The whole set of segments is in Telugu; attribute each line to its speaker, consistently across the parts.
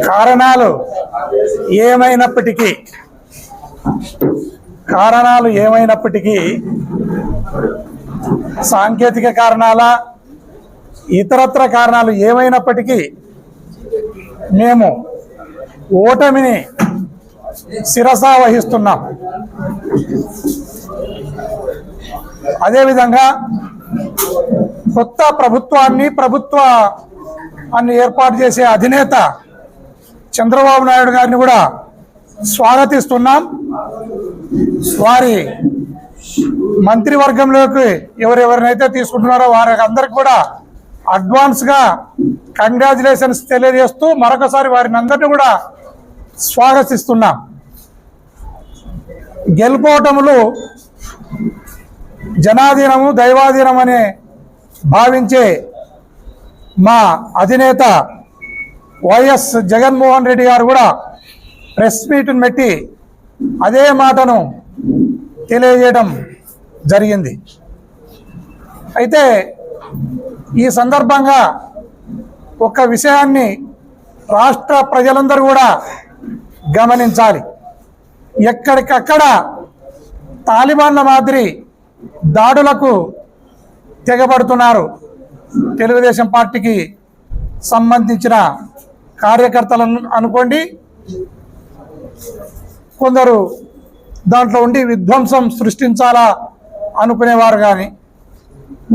Speaker 1: కారణాలు ఏమైనప్పటికీ సాంకేతిక కారణాల ఇతరత్ర కారణాలు ఏమైనప్పటికీ మేము ఓటమిని శిరసా వహిస్తున్నాం. అదేవిధంగా కొత్త ప్రభుత్వాన్ని ఏర్పాటు చేసే అధినేత చంద్రబాబు నాయుడు గారిని కూడా స్వాగతిస్తున్నాం. వారి మంత్రివర్గంలోకి ఎవరెవరినైతే తీసుకుంటున్నారో వారికి అందరికి కూడా అడ్వాన్స్గా కంగ్రాచులేషన్స్ తెలియజేస్తూ మరొకసారి వారిని అందరినీ కూడా స్వాగతిస్తున్నాం. గెలుపోటములు జనాధీనము దైవాధీనం అనే భావించే మా అధినేత వైఎస్ జగన్మోహన్ రెడ్డి గారు కూడా ప్రెస్ మీట్ని పెట్టి అదే మాటను తెలియజేయడం జరిగింది. అయితే ఈ సందర్భంగా ఒక విషయాన్ని రాష్ట్ర ప్రజలందరూ కూడా గమనించాలి. ఎక్కడికక్కడ తాలిబాన్ల మాదిరి దాడులకు తెగబడుతున్నారు తెలుగుదేశం పార్టీకి సంబంధించిన కార్యకర్తలను అనుకోండి, కొందరు దాంట్లో ఉండి విధ్వంసం సృష్టించాలా అనుకునేవారు. కానీ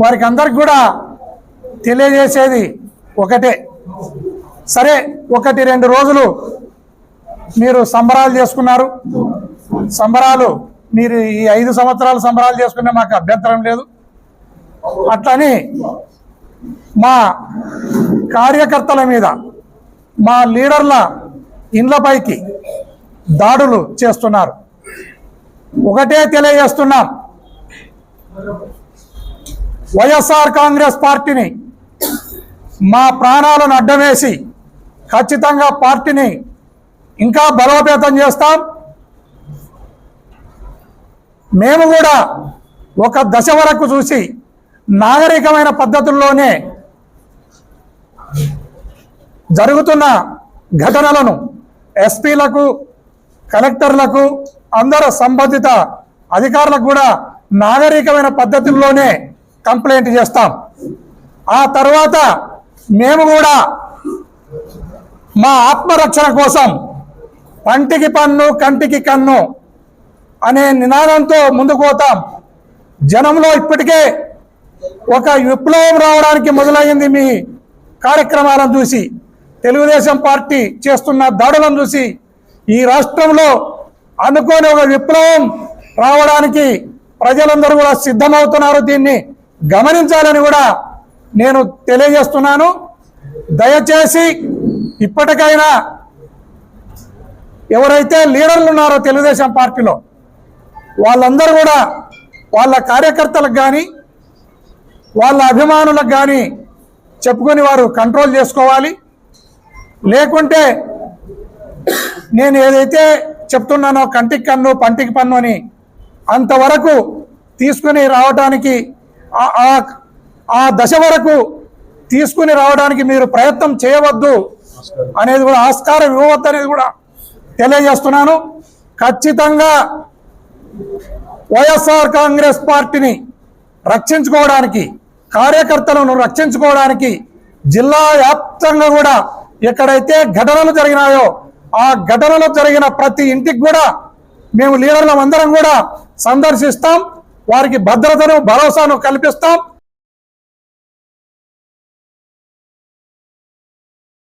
Speaker 1: వారికి అందరికి కూడా తెలియజేసేది ఒకటే, సరే 1-2 రోజులు మీరు సంబరాలు చేసుకున్నారు, సంబరాలు మీరు ఈ 5 సంవత్సరాలు సంబరాలు చేసుకునే మాకు అభ్యంతరం లేదు. అట్లని మా కార్యకర్తల మీద మా లీడర్ల ఇండ్లపైకి దాడులు చేస్తున్నారు. ఒకటే తెలియజేస్తున్నాం, వైఎస్ఆర్ కాంగ్రెస్ పార్టీని మా ప్రాణాలను అడ్డవేసి ఖచ్చితంగా పార్టీని ఇంకా బలోపేతం చేస్తాం. మేము కూడా ఒక దశ వరకు చూసి నాగరికమైన పద్ధతుల్లోనే జరుగుతున్న ఘటనలను ఎస్పీలకు కలెక్టర్లకు అందరూ సంబంధిత అధికారులకు కూడా నాగరికమైన పద్ధతుల్లోనే కంప్లైంట్ చేస్తాం. ఆ తర్వాత మేము కూడా మా ఆత్మరక్షణ కోసం పంటికి పన్ను కంటికి కన్ను అనే నినాదంతో ముందుకు పోతాం. జనంలో ఇప్పటికే ఒక విప్లవం రావడానికి మొదలైంది. మీ కార్యక్రమాలను చూసి, తెలుగుదేశం పార్టీ చేస్తున్న దాడులను చూసి ఈ రాష్ట్రంలో అనుకోని ఒక విప్లవం రావడానికి ప్రజలందరూ కూడా సిద్ధమవుతున్నారు. దీన్ని గమనించాలని కూడా నేను తెలియజేస్తున్నాను. దయచేసి ఇప్పటికైనా ఎవరైతే లీడర్లు ఉన్నారో తెలుగుదేశం పార్టీలో వాళ్ళందరూ కూడా వాళ్ళ కార్యకర్తలకు కానీ వాళ్ళ అభిమానులకు కానీ చెప్పుకొని వారు కంట్రోల్ చేసుకోవాలి. లేకుంటే నేను ఏదైతే చెప్తున్నానో కంటికి కన్ను పంటికి పన్ను అని అంతవరకు తీసుకుని రావడానికి ఆ దశ వరకు తీసుకుని రావడానికి మీరు ప్రయత్నం చేయవద్దు అనేది కూడా, ఆస్కారం ఇవ్వవద్దు అనేది కూడా తెలియజేస్తున్నాను. ఖచ్చితంగా వైఎస్ఆర్ కాంగ్రెస్ పార్టీని రక్షించుకోవడానికి, కార్యకర్తలను రక్షించుకోవడానికి జిల్లా వ్యాప్తంగా కూడా ఎక్కడైతే ఘటనలు జరిగినాయో ఆ ఘటనలో జరిగిన ప్రతి ఇంటికి కూడా మేము లీడర్లం అందరం కూడా సందర్శిస్తాం. వారికి భద్రతను భరోసాను కల్పిస్తాం.